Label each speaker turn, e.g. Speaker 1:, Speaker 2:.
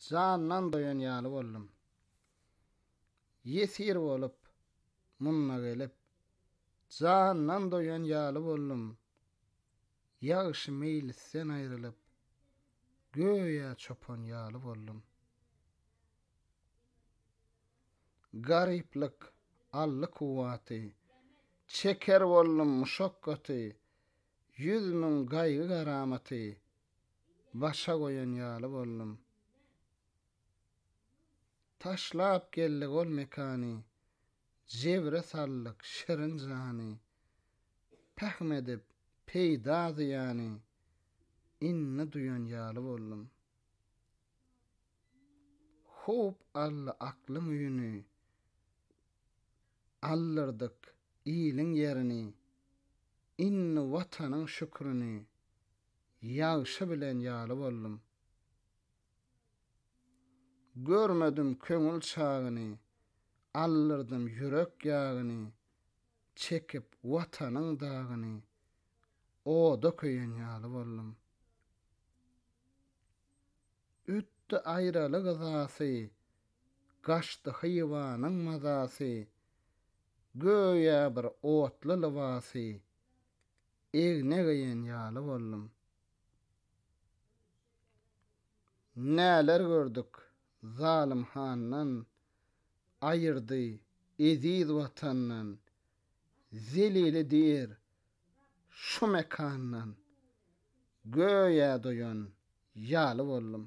Speaker 1: Candan doyan ýaly boldum. Yesir bolup, munna gelip, candan doyan ýaly boldum. Ýagyşy meýlisen aýrylyp, göýe çopan ýaly boldum. Garyplyk, ally kuwaty, çeker boldum muşakkaty, 100 000 gaýgy garamaty, başa goýan ýaly boldum. Taşlap geldik ol mekany, jebre sallyk şirin jany, pähmedip peýda ýany, inni duýan ýaly boldum. Hop alla aklym üýüni, allyrdyk iyiliň ýerini, inni watanyň şükrini, ýagşy bilen ýaly boldum. Görmedim köňül çagyny, allyrdım ýürek ýagyny, çekip watanyň dagyny, oda köýen ýaly boldum. Üttü aýralyk ızasy, gaçdy hyýwanyň mazasy, göýe bir otly libasy, egne geýen ýaly boldum. Näler gördük zalim handan, aýyrdy eziz watandan, zelili diýer şu mekandan, göýe doýan ýaly boldum.